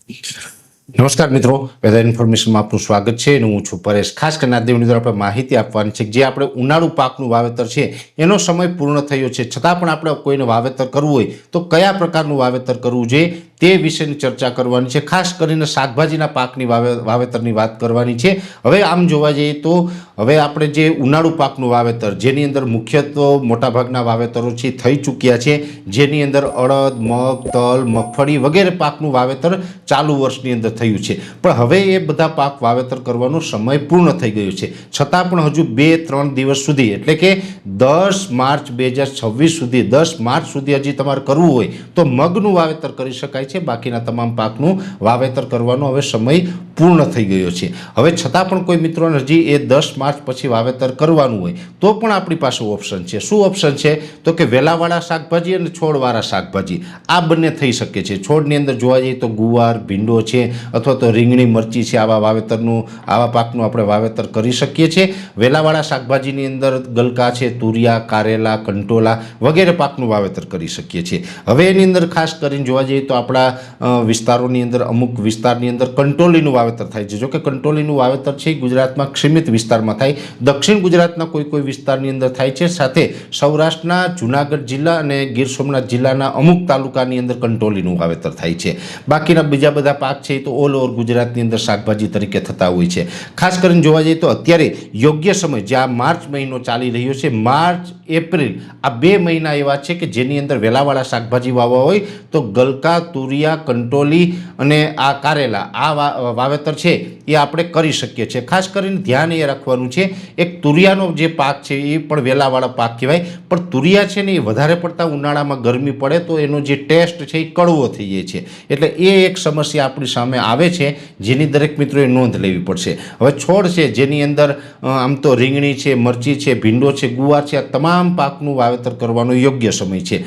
નમસ્કાર મિત્રો, વેધર ઇન્ફોર્મેશનમાં આપનું સ્વાગત છે. હું છું પરેશ. ખાસ કરીને આજની વિડીયો આપણે માહિતી આપવાની છે જે આપણે ઉનાળુ પાકનું વાવેતર છે એનો સમય પૂર્ણ થયો છે, છતાં પણ આપણે કોઈને વાવેતર કરવું હોય તો કયા પ્રકારનું વાવેતર કરવું જોઈએ તે વિશેની ચર્ચા કરવાની છે. ખાસ કરીને શાકભાજીના પાકની વાવેતરની વાત કરવાની છે. હવે આમ જોવા જઈએ તો હવે આપણે જે ઉનાળુ પાકનું વાવેતર જેની અંદર મુખ્યત્વે મોટાભાગના વાવેતરો છે થઈ ચૂક્યા છે, જેની અંદર અડદ, મગ, તલ, મગફળી વગેરે પાકનું વાવેતર ચાલુ વર્ષની અંદર થયું છે. પણ હવે એ બધા પાક વાવેતર કરવાનો સમય પૂર્ણ થઈ ગયો છે, છતાં પણ હજુ 2-3 દિવસ સુધી એટલે કે 10 માર્ચ 2026 સુધી 10 માર્ચ સુધી હજી તમારે કરવું હોય તો મગનું વાવેતર કરી શકાય છે. બાકીના તમામ પાકનું વાવેતર કરવાનો હવે સમય પૂર્ણ થઈ ગયો છે. હવે છતાં પણ કોઈ મિત્રોને હજી એ 10 માર્ચ પછી વાવેતર કરવાનું હોય તો પણ આપણી પાસે ઓપ્શન છે. શું ઓપ્શન છે? તો કે વેલાવાળા શાકભાજી અને છોડવાળા શાકભાજી આ બંને થઈ શકે છે. છોડની અંદર જોવા જઈએ તો ગુવાર, ભીંડો છે અથવા તો રીંગણી, મરચી છે, આવા પાકનું આપણે વાવેતર કરી શકીએ છીએ. વેલાવાળા શાકભાજીની અંદર ગલકા છે, તુરિયા, કારેલા, કંટોલા વગેરે પાકનું વાવેતર કરી શકીએ છીએ. હવે એની અંદર ખાસ કરીને જોવા જઈએ તો આપણા વિસ્તારોની અંદર અમુક વિસ્તારની અંદર કંટોલીનું વાવેતર થાય છે. જો કે કંટોલીનું વાવેતર છે ગુજરાતમાં સીમિત વિસ્તારમાં થાય, દક્ષિણ ગુજરાતના કોઈ વિસ્તારની અંદર થાય છે, સાથે સૌરાષ્ટ્રના જુનાગઢ જિલ્લા અને ગીર સોમનાથ જિલ્લાના અમુક તાલુકાની અંદર કંટોલીનું વાવેતર થાય છે. બાકીના બીજા બધા પાક છે તો ઓલ ઓવર ગુજરાતની અંદર શાકભાજી તરીકે થતા હોય છે. ખાસ કરીને જોવા જઈએ તો અત્યારે યોગ્ય સમય જે આ માર્ચ મહિનો ચાલી રહ્યો છે, માર્ચ એપ્રિલ આ 2 મહિના એવા છે કે જેની અંદર વેલાવાળા શાકભાજી વાવવા હોય તો ગલકા, તુરિયા, કંટોલી અને આ કારેલા આ વાવેતર છે એ આપણે કરી શકીએ છીએ. ખાસ કરીને ધ્યાન એ રાખવાનું છે, એક તુરિયાનો જે પાક છે એ પણ વેલાવાળા પાક કહેવાય, પણ તુરિયા છે ને એ વધારે પડતા ઉનાળામાં ગરમી પડે તો એનો જે ટેસ્ટ છે એ કડવો થઈ જાય છે. એટલે એ એક સમસ્યા આપણી સામે આવે છે જેની દરેક મિત્રોએ નોંધ લેવી પડશે. હવે છોડ છે જેની અંદર આમ તો રીંગણી છે, મરચી છે, ભીંડો છે, ગુવાર છે, આ તમામ પાકનું વાવેતર કરવાનો યોગ્ય સમય છે.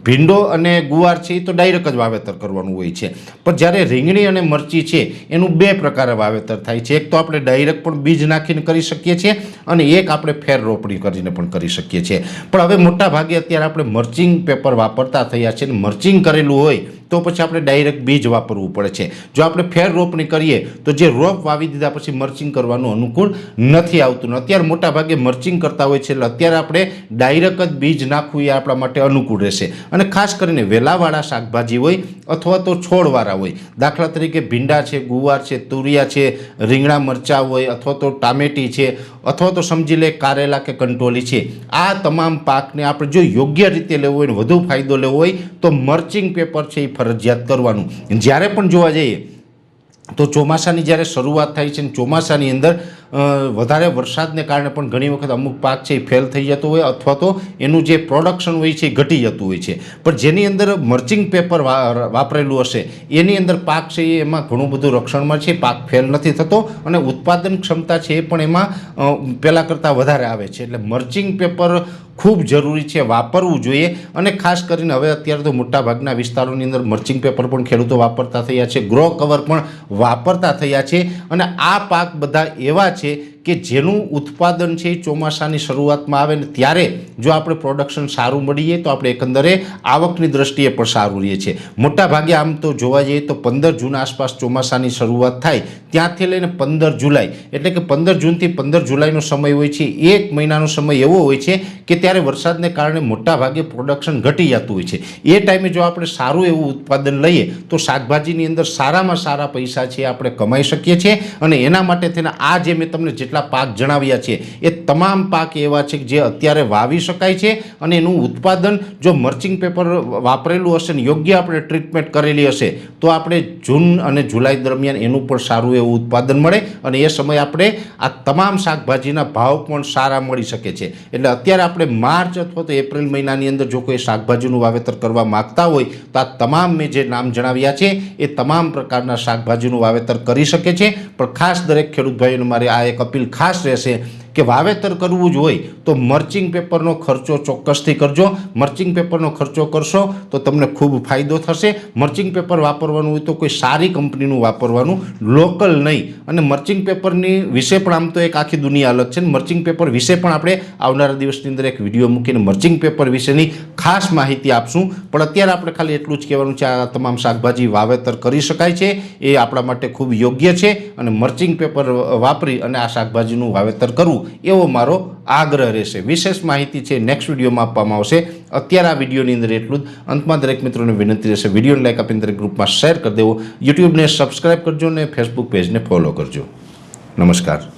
ભીંડો અને ગુવાર છે એ તો ડાયરેક્ટ જ વાવેતર કરવાનું હોય છે, પણ જ્યારે રીંગણી અને મરચી છે એનું 2 પ્રકારે વાવેતર થાય છે. એક તો આપણે ડાયરેક્ટ પણ બીજ નાખીને કરી શકીએ છીએ અને એક આપણે ફેર રોપણી કરીને પણ કરી શકીએ છીએ. પણ હવે મોટા ભાગે અત્યારે આપણે મર્ચિંગ પેપર વાપરતા થયા છે અને મર્ચિંગ કરેલું હોય તો પછી આપણે ડાયરેક્ટ બીજ વાપરવું પડે છે. જો આપણે ફેર રોપણી કરીએ તો જે રોપ વાવી દીધા પછી મર્ચિંગ કરવાનું અનુકૂળ નથી આવતું. અત્યારે મોટા ભાગે મર્ચિંગ કરતા હોય છે એટલે અત્યારે આપણે ડાયરેક્ટ જ બીજ નાખવું એ આપણા માટે અનુકૂળ રહેશે. અને ખાસ કરીને વેલાવાળા શાકભાજી હોય અથવા તો છોડવાળા હોય, દાખલા તરીકે ભીંડા છે, ગુવાર છે, તુરિયા છે, રીંગણા મરચાં હોય અથવા તો ટામેટી છે અથવા તો સમજી લે કારેલા કે કંટોલી છે, આ તમામ પાકને આપણે જો યોગ્ય રીતે લેવો હોય ને વધુ ફાયદો લેવો હોય તો મર્ચિંગ પેપર છે એ ફરજિયાત કરવાનું. જ્યારે પણ જોવા જઈએ તો ચોમાસાની જ્યારે શરૂઆત થાય છે, ચોમાસાની અંદર વધારે વરસાદને કારણે પણ ઘણી વખત અમુક પાક છે એ ફેલ થઈ જતો હોય અથવા તો એનું જે પ્રોડક્શન હોય છે એ ઘટી જતું હોય છે. પણ જેની અંદર મર્ચિંગ પેપર વાપરેલું હશે એની અંદર પાક છે એમાં ઘણું બધું રક્ષણમાં છે, પાક ફેલ નથી થતો અને ઉત્પાદન ક્ષમતા છે એ પણ એમાં પહેલાં કરતાં વધારે આવે છે. એટલે મર્ચિંગ પેપર ખૂબ જરૂરી છે, વાપરવું જોઈએ. અને ખાસ કરીને હવે અત્યારે તો મોટાભાગના વિસ્તારોની અંદર મર્ચિંગ પેપર પણ ખેડૂતો વાપરતા થયા છે, ગ્રો કવર પણ વાપરતા થયા છે. અને આ પાક બધા એવા છે કે જેનું ઉત્પાદન છે એ ચોમાસાની શરૂઆતમાં આવે ને ત્યારે જો આપણે પ્રોડક્શન સારું મળીએ તો આપણે એકંદરે આવકની દ્રષ્ટિએ પણ સારું રહીએ છીએ. મોટા ભાગે આમ તો જોવા જઈએ તો 15 જૂન આસપાસ ચોમાસાની શરૂઆત થાય ત્યાંથી લઈને 15 જુલાઈ એટલે કે 15 જૂનથી 15 જુલાઈનો સમય હોય છે. 1 મહિનાનો સમય એવો હોય છે કે ત્યારે વરસાદને કારણે મોટા ભાગે પ્રોડક્શન ઘટી જતું હોય છે. એ ટાઈમે જો આપણે સારું એવું ઉત્પાદન લઈએ તો શાકભાજીની અંદર સારામાં સારા પૈસા છે આપણે કમાઈ શકીએ છીએ. અને એના માટે થઈને આ જે મેં તમને જેટલા પાક જણાવ્યા છે એ તમામ પાક એવા છે જે અત્યારે વાવી શકાય છે અને એનું ઉત્પાદન જો મર્ચિંગ પેપર વાપરેલું હશે ને યોગ્ય આપણે ટ્રીટમેન્ટ કરેલી હશે તો આપણે જૂન અને જુલાઈ દરમિયાન એનું પણ સારું એવું ઉત્પાદન મળે અને એ સમયે આપણે આ તમામ શાકભાજીના ભાવ પણ સારા મળી શકે છે. એટલે અત્યારે આપણે માર્ચ અથવા તો એપ્રિલ મહિનાની અંદર જો કોઈ શાકભાજીનું વાવેતર કરવા માગતા હોય તો આ તમામ મેં જે નામ જણાવ્યા છે એ તમામ પ્રકારના શાકભાજીનું વાવેતર કરી શકે છે. પણ ખાસ દરેક ખેડૂત ભાઈઓને મારે આ એક અપીલ ખાસ રહેશે કે વાવેતર કરવું જ હોય તો મર્ચિંગ પેપરનો ખર્ચો ચોક્કસથી કરજો. મર્ચિંગ પેપરનો ખર્ચો કરશો તો તમને ખૂબ ફાયદો થશે. મર્ચિંગ પેપર વાપરવાનું હોય તો કોઈ સારી કંપનીનું વાપરવાનું, લોકલ નહીં. અને મર્ચિંગ પેપરની વિશે પણ આમ તો એક આખી દુનિયા અલગ છે. મર્ચિંગ પેપર વિશે પણ આપણે આવનારા દિવસની અંદર એક વિડીયો મૂકીને મર્ચિંગ પેપર વિશેની ખાસ માહિતી આપશું. પણ અત્યારે આપણે ખાલી એટલું જ કહેવાનું છે, આ તમામ શાકભાજી વાવેતર કરી શકાય છે, એ આપણા માટે ખૂબ યોગ્ય છે. અને મર્ચિંગ પેપર વાપરી અને આ શાકભાજીનું વાવેતર કરવું એવો મારો આગ્રહ રહેશે. વિશેષ માહિતી છે નેક્સ્ટ વિડીયોમાં આપવામાં આવશે. અત્યારે આ વિડીયોની અંદર એટલું જ. અંતમાં દરેક મિત્રોને વિનંતી રહેશે, વિડીયોને લાઈક આપીને દરેક ગ્રુપમાં શેર કરી દેવો, યુટ્યુબને સબસ્ક્રાઈબ કરજો અને ફેસબુક પેજને ફોલો કરજો. નમસ્કાર.